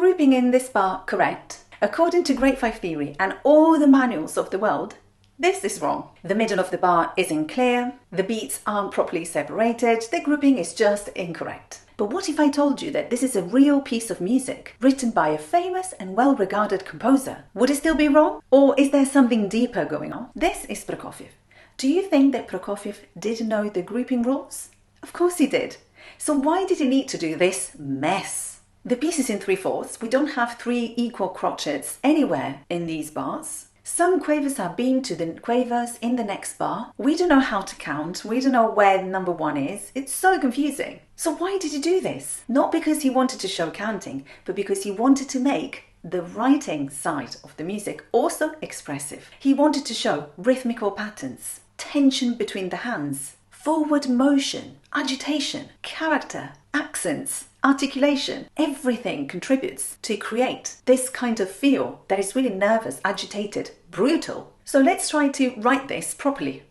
grouping in this bar correct? According to grade 5 theory and all the manuals of the world, this is wrong. The middle of the bar isn't clear, the beats aren't properly separated, the grouping is just incorrect. But what if I told you that this is a real piece of music, written by a famous and well-regarded composer? Would it still be wrong? Or is there something deeper going on? This is Prokofiev. Do you think that Prokofiev didn't know the grouping rules? Of course he did. So why did he need to do this mess? The piece is in 3/4. We don't have 3 equal crotchets anywhere in these bars. Some quavers are beamed to the quavers in the next bar. We don't know how to count. We don't know where number 1 is. It's so confusing. So why did he do this? Not because he wanted to show counting, but because he wanted to make the writing side of the music also expressive. He wanted to show rhythmical patterns, tension between the hands, forward motion, agitation, character, accents, articulation. Everything contributes to create this kind of feel that is really nervous, agitated, brutal. So let's try to write this properly.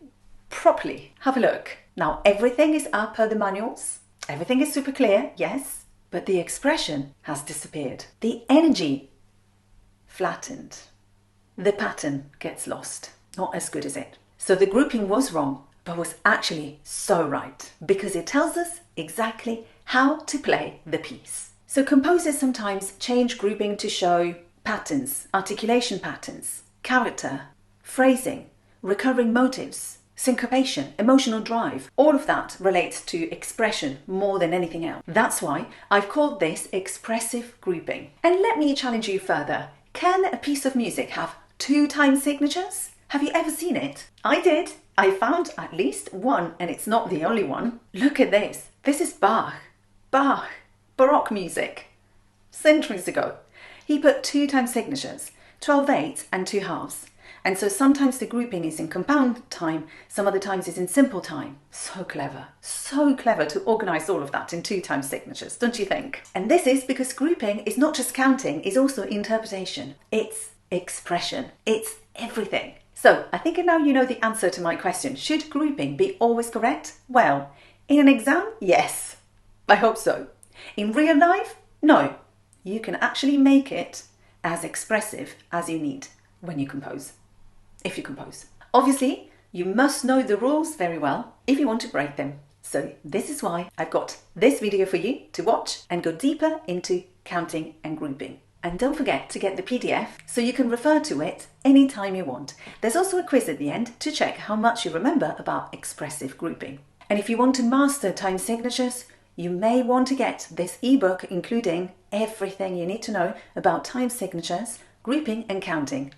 Have a look. Now everything is as per the manuals. Everything is super clear, yes, but the expression has disappeared. The energy flattened. The pattern gets lost. Not as good as it. So the grouping was wrong, but was actually so right, because it tells us exactly how to play the piece. So composers sometimes change grouping to show patterns, articulation patterns, character, phrasing, recurring motives, syncopation, emotional drive. All of that relates to expression more than anything else. That's why I've called this expressive grouping. And let me challenge you further. Can a piece of music have 2 time signatures? Have you ever seen it? I did. I found at least one, and it's not the only one. Look at this. This is Bach. Bach. Baroque music. Centuries ago. He put 2 time signatures, 12/8 and 2 halves. And so sometimes the grouping is in compound time, some other times it's in simple time. So clever to organize all of that in 2 time signatures, don't you think? And this is because grouping is not just counting, it's also interpretation. It's expression. It's everything. So I think now you know the answer to my question. Should grouping be always correct? Well, in an exam, yes. I hope so. In real life, no. You can actually make it as expressive as you need when you compose. If you compose. Obviously, you must know the rules very well if you want to break them. So this is why I've got this video for you to watch and go deeper into counting and grouping. And don't forget to get the PDF so you can refer to it anytime you want. There's also a quiz at the end to check how much you remember about expressive grouping. And if you want to master time signatures, you may want to get this ebook including everything you need to know about time signatures, grouping and counting.